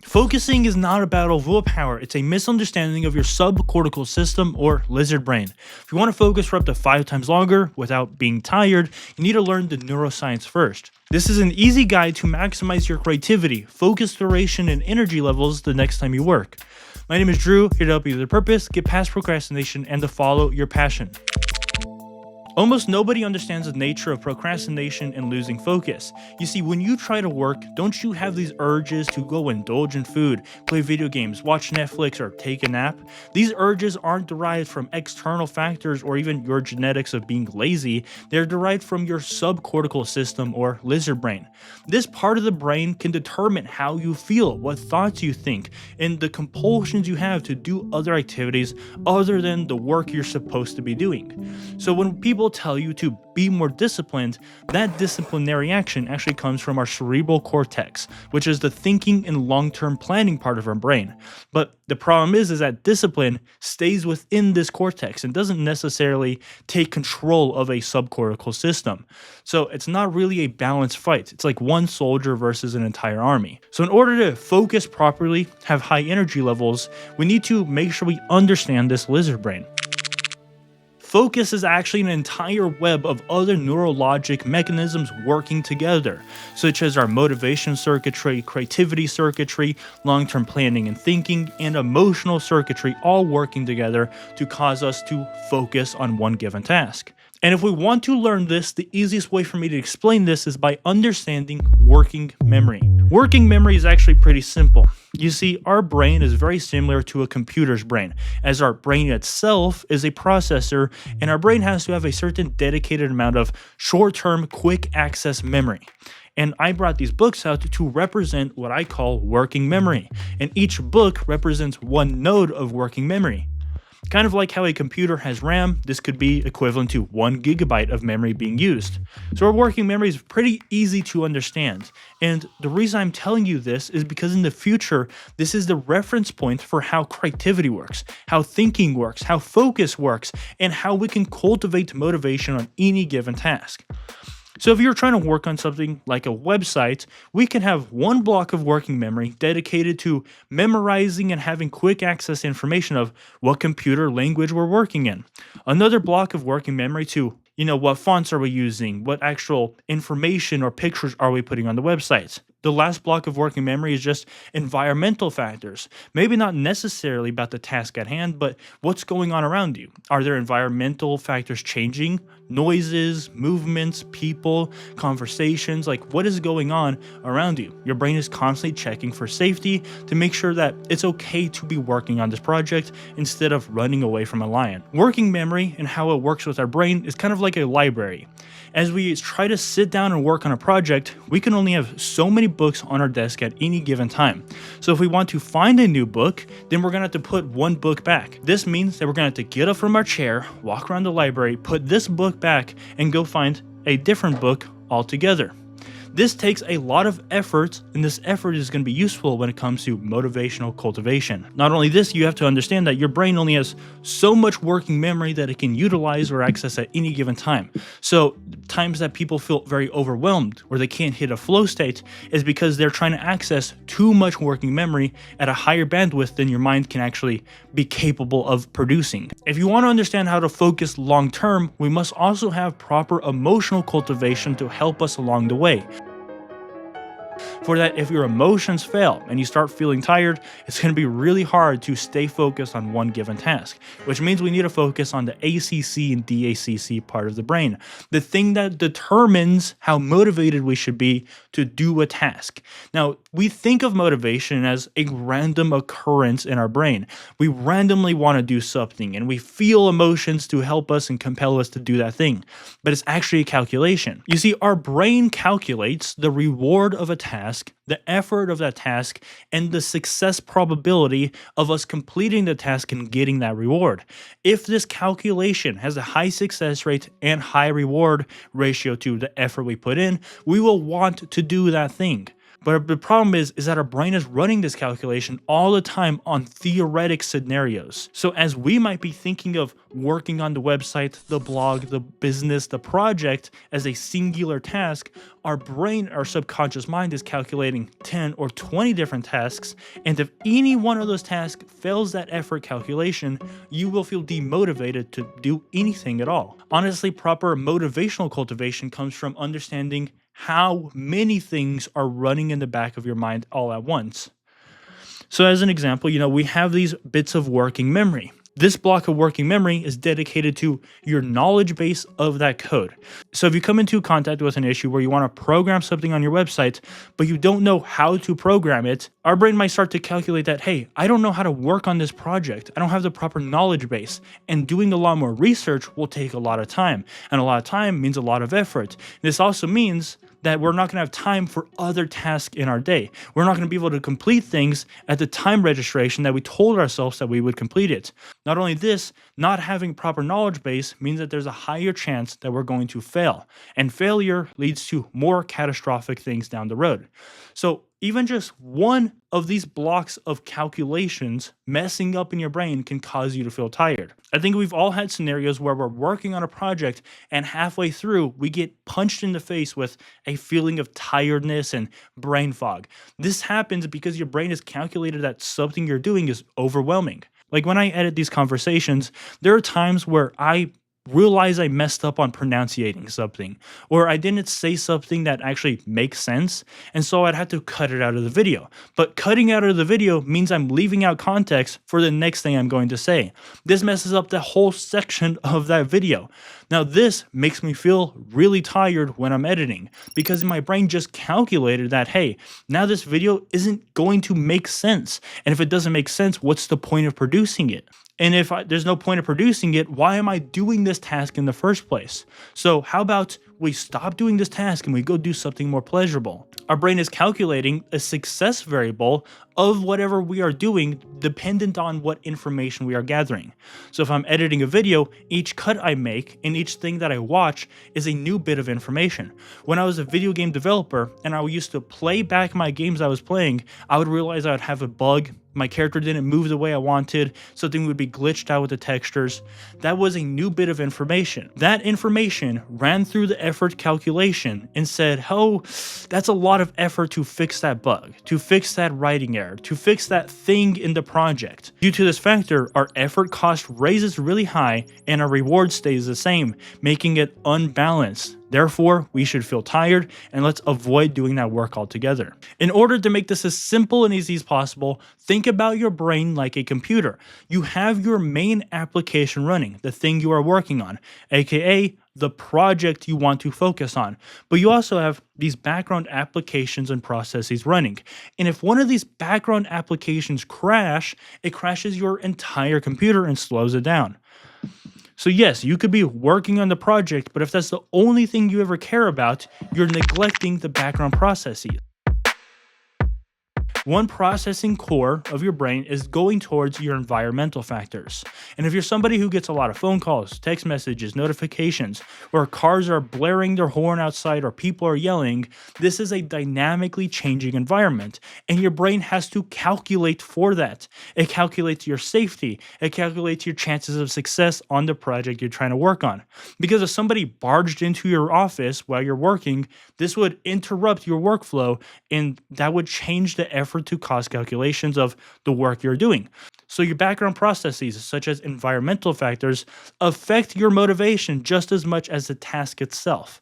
Focusing is not a battle of willpower, it's a misunderstanding of your subcortical system or lizard brain. If you want to focus for up to 5 times longer without being tired, you need to learn the neuroscience first. This is an easy guide to maximize your creativity, focus duration, and energy levels the next time you work. My name is Drew, here to help you with the purpose, get past procrastination, and to follow your passion. Almost nobody understands the nature of procrastination and losing focus. You see, when you try to work, don't you have these urges to go indulge in food, play video games, watch Netflix, or take a nap? These urges aren't derived from external factors or even your genetics of being lazy. They're derived from your subcortical system or lizard brain. This part of the brain can determine how you feel, what thoughts you think, and the compulsions you have to do other activities other than the work you're supposed to be doing. So when people tell you to be more disciplined, that disciplinary action actually comes from our cerebral cortex, which is the thinking and long-term planning part of our brain. But the problem is that discipline stays within this cortex and doesn't necessarily take control of a subcortical system. So it's not really a balanced fight. It's like one soldier versus an entire army. So in order to focus properly, have high energy levels, we need to make sure we understand this lizard brain. Focus is actually an entire web of other neurologic mechanisms working together, such as our motivation circuitry, creativity circuitry, long-term planning and thinking, and emotional circuitry all working together to cause us to focus on one given task. And if we want to learn this, the easiest way for me to explain this is by understanding working memory. Working memory is actually pretty simple. You see, our brain is very similar to a computer's brain, as our brain itself is a processor, and our brain has to have a certain dedicated amount of short-term, quick access memory. And I brought these books out to represent what I call working memory, and each book represents one node of working memory. Kind of like how a computer has RAM, this could be equivalent to 1 gigabyte of memory being used. So our working memory is pretty easy to understand. And the reason I'm telling you this is because in the future, this is the reference point for how creativity works, how thinking works, how focus works, and how we can cultivate motivation on any given task. So if you're trying to work on something like a website, we can have one block of working memory dedicated to memorizing and having quick access information of what computer language we're working in. Another block of working memory to, what fonts are we using? What actual information or pictures are we putting on the website? The last block of working memory is just environmental factors. Maybe not necessarily about the task at hand, but what's going on around you. Are there environmental factors changing? Noises, movements, people, conversations, like what is going on around you? Your brain is constantly checking for safety to make sure that it's okay to be working on this project instead of running away from a lion. Working memory and how it works with our brain is kind of like a library. As we try to sit down and work on a project, we can only have so many books on our desk at any given time. So if we want to find a new book, then we're going to have to put one book back. This means that we're going to have to get up from our chair, walk around the library, put this book back, and go find a different book altogether. This takes a lot of effort, and this effort is going to be useful when it comes to motivational cultivation. Not only this, you have to understand that your brain only has so much working memory that it can utilize or access at any given time. So times that people feel very overwhelmed or they can't hit a flow state is because they're trying to access too much working memory at a higher bandwidth than your mind can actually be capable of producing. If you want to understand how to focus long term, we must also have proper emotional cultivation to help us along the way. For that, if your emotions fail and you start feeling tired, it's going to be really hard to stay focused on one given task, which means we need to focus on the ACC and DACC part of the brain, the thing that determines how motivated we should be to do a task. Now, we think of motivation as a random occurrence in our brain. We randomly want to do something and we feel emotions to help us and compel us to do that thing, but it's actually a calculation. You see, our brain calculates the reward of a task, the effort of that task, and the success probability of us completing the task and getting that reward. If this calculation has a high success rate and high reward ratio to the effort we put in, we will want to do that thing. But the problem is that our brain is running this calculation all the time on theoretic scenarios. So as we might be thinking of working on the website, the blog, the business, the project as a singular task, our brain, our subconscious mind is calculating 10 or 20 different tasks. And if any one of those tasks fails that effort calculation, you will feel demotivated to do anything at all. Honestly, proper motivational cultivation comes from understanding how many things are running in the back of your mind all at once. So as an example, we have these bits of working memory. This block of working memory is dedicated to your knowledge base of that code. So if you come into contact with an issue where you want to program something on your website, but you don't know how to program it, our brain might start to calculate that, hey, I don't know how to work on this project. I don't have the proper knowledge base. And doing a lot more research will take a lot of time. And a lot of time means a lot of effort. This also means that we're not going to have time for other tasks in our day. We're not going to be able to complete things at the time registration that we told ourselves that we would complete it. Not only this, not having proper knowledge base means that there's a higher chance that we're going to fail. And failure leads to more catastrophic things down the road. So even just one of these blocks of calculations messing up in your brain can cause you to feel tired. I think we've all had scenarios where we're working on a project and halfway through we get punched in the face with a feeling of tiredness and brain fog. This happens because your brain has calculated that something you're doing is overwhelming. Like when I edit these conversations, there are times where I realize I messed up on pronunciating something, or I didn't say something that actually makes sense, and so I'd have to cut it out of the video. But cutting out of the video means I'm leaving out context for the next thing I'm going to say. This messes up the whole section of that video. Now this makes me feel really tired when I'm editing, because my brain just calculated that, hey, now this video isn't going to make sense. And if it doesn't make sense, what's the point of producing it? And if there's no point of producing it, why am I doing this task in the first place? So how about we stop doing this task and we go do something more pleasurable? Our brain is calculating a success variable of whatever we are doing dependent on what information we are gathering. So if I'm editing a video, each cut I make and each thing that I watch is a new bit of information. When I was a video game developer and I used to play back my games I was playing, I would realize I would have a bug. My character didn't move the way I wanted, something would be glitched out with the textures. That was a new bit of information. That information ran through the effort calculation and said, oh, that's a lot of effort to fix that bug, to fix that writing error, to fix that thing in the project. Due to this factor, our effort cost raises really high and our reward stays the same, making it unbalanced. Therefore, we should feel tired, and let's avoid doing that work altogether. In order to make this as simple and easy as possible, think about your brain like a computer. You have your main application running, the thing you are working on, aka the project you want to focus on. But you also have these background applications and processes running. And if one of these background applications crash, it crashes your entire computer and slows it down. So yes, you could be working on the project, but if that's the only thing you ever care about, you're neglecting the background processes. One processing core of your brain is going towards your environmental factors. And if you're somebody who gets a lot of phone calls, text messages, notifications, or cars are blaring their horn outside or people are yelling, this is a dynamically changing environment. And your brain has to calculate for that. It calculates your safety. It calculates your chances of success on the project you're trying to work on. Because if somebody barged into your office while you're working, this would interrupt your workflow and that would change the effort to cost calculations of the work you're doing. So your background processes, such as environmental factors, affect your motivation just as much as the task itself.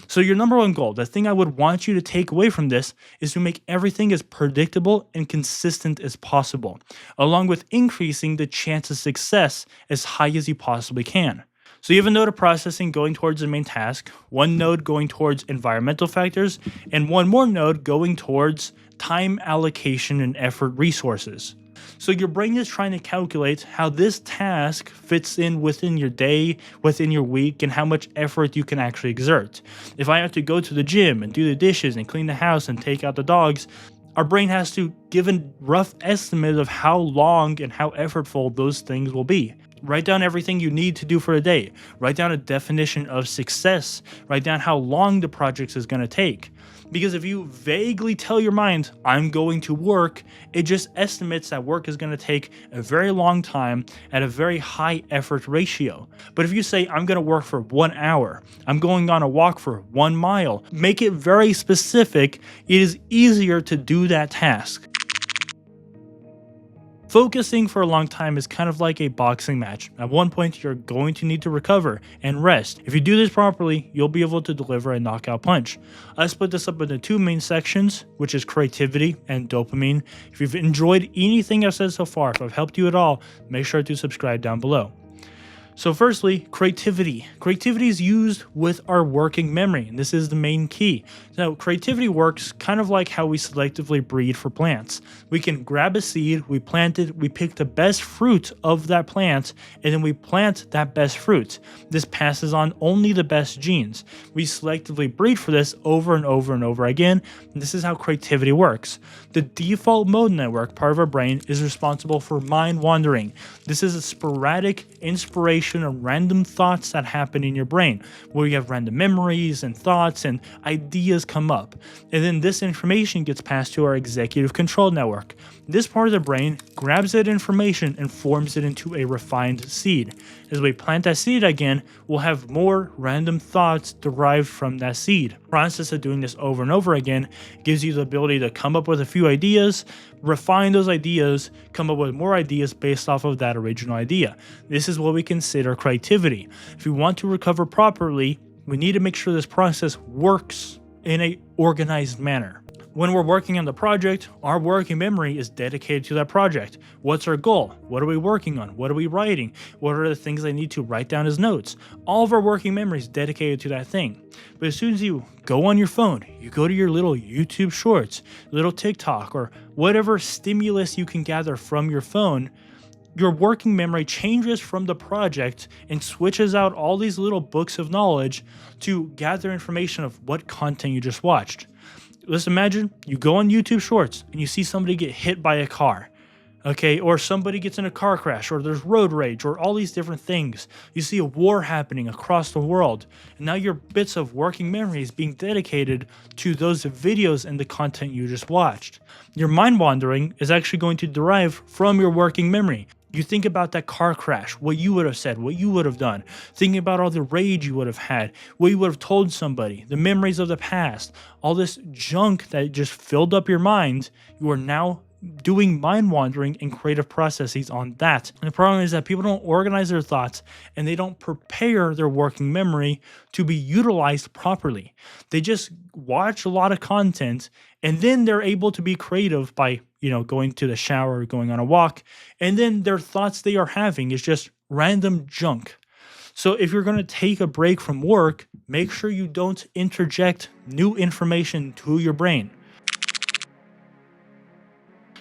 So your number one goal, the thing I would want you to take away from this, is to make everything as predictable and consistent as possible, along with increasing the chance of success as high as you possibly can. So you have a node of processing going towards the main task, one node going towards environmental factors, and one more node going towards time allocation and effort resources. So your brain is trying to calculate how this task fits in within your day, within your week, and how much effort you can actually exert. If I have to go to the gym and do the dishes and clean the house and take out the dogs, our brain has to give a rough estimate of how long and how effortful those things will be. Write down everything you need to do for a day. Write down a definition of success. Write down how long the project is going to take. Because if you vaguely tell your mind, I'm going to work, it just estimates that work is going to take a very long time at a very high effort ratio. But if you say, I'm going to work for 1 hour, I'm going on a walk for 1 mile, make it very specific, it is easier to do that task. Focusing for a long time is kind of like a boxing match. At one point, you're going to need to recover and rest. If you do this properly, you'll be able to deliver a knockout punch. I split this up into 2 main sections, which is creativity and dopamine. If you've enjoyed anything I've said so far, if I've helped you at all, make sure to subscribe down below. So firstly, creativity. Creativity is used with our working memory, and this is the main key. Now, creativity works kind of like how we selectively breed for plants. We can grab a seed, we plant it, we pick the best fruit of that plant, and then we plant that best fruit. This passes on only the best genes. We selectively breed for this over and over and over again, and this is how creativity works. The default mode network, part of our brain, is responsible for mind wandering. This is a sporadic inspiration of random thoughts that happen in your brain, where you have random memories and thoughts and ideas come up. And then this information gets passed to our executive control network. This part of the brain grabs that information and forms it into a refined seed. As we plant that seed again, we'll have more random thoughts derived from that seed. The process of doing this over and over again gives you the ability to come up with a few ideas, refine those ideas, come up with more ideas based off of that original idea. This is what we consider creativity. If we want to recover properly, we need to make sure this process works in an organized manner. When we're working on the project, our working memory is dedicated to that project. What's our goal? What are we working on? What are we writing? What are the things I need to write down as notes? All of our working memory is dedicated to that thing. But as soon as you go on your phone, you go to your little YouTube shorts, little TikTok, or whatever stimulus you can gather from your phone, your working memory changes from the project and switches out all these little books of knowledge to gather information of what content you just watched. Let's imagine you go on YouTube Shorts and you see somebody get hit by a car, okay? Or somebody gets in a car crash, or there's road rage, or all these different things. You see a war happening across the world, and now your bits of working memory is being dedicated to those videos and the content you just watched. Your mind wandering is actually going to derive from your working memory. You think about that car crash, what you would have said, what you would have done, thinking about all the rage you would have had, what you would have told somebody, the memories of the past, all this junk that just filled up your mind. You are now doing mind wandering and creative processes on that. And the problem is that people don't organize their thoughts and they don't prepare their working memory to be utilized properly. They just watch a lot of content and then they're able to be creative by, going to the shower or going on a walk. And then their thoughts they are having is just random junk. So if you're going to take a break from work, make sure you don't interject new information to your brain.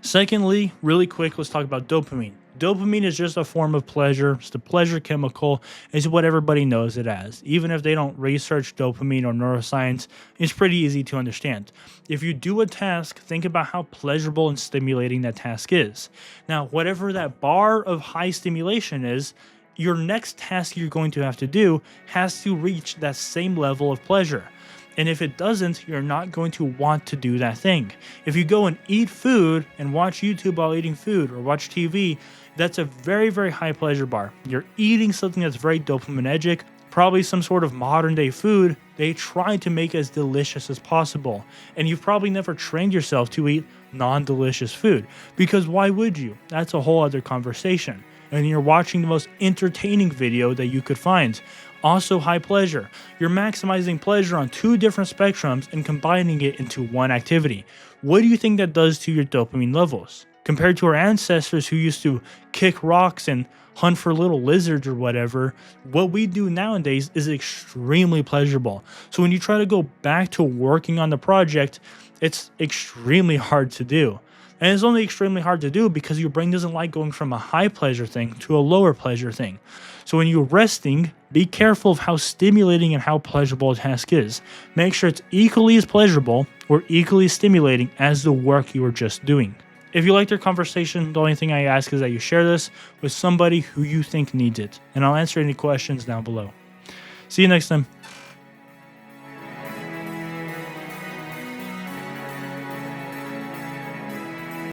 Secondly, really quick, let's talk about dopamine. Dopamine is just a form of pleasure. It's the pleasure chemical. It's what everybody knows it as. Even if they don't research dopamine or neuroscience, it's pretty easy to understand. If you do a task, think about how pleasurable and stimulating that task is. Now, whatever that bar of high stimulation is, your next task you're going to have to do has to reach that same level of pleasure. And if it doesn't, you're not going to want to do that thing. If you go and eat food and watch YouTube while eating food or watch TV, that's a very, very high pleasure bar. You're eating something that's very dopaminergic, probably some sort of modern day food they try to make as delicious as possible. And you've probably never trained yourself to eat non-delicious food, because why would you? That's a whole other conversation. And you're watching the most entertaining video that you could find. Also high pleasure. You're maximizing pleasure on 2 different spectrums and combining it into one activity. What do you think that does to your dopamine levels? Compared to our ancestors who used to kick rocks and hunt for little lizards or whatever, what we do nowadays is extremely pleasurable. So when you try to go back to working on the project, it's extremely hard to do. And it's only extremely hard to do because your brain doesn't like going from a high pleasure thing to a lower pleasure thing. So when you're resting, be careful of how stimulating and how pleasurable a task is. Make sure it's equally as pleasurable or equally stimulating as the work you were just doing. If you liked our conversation, the only thing I ask is that you share this with somebody who you think needs it. And I'll answer any questions down below. See you next time.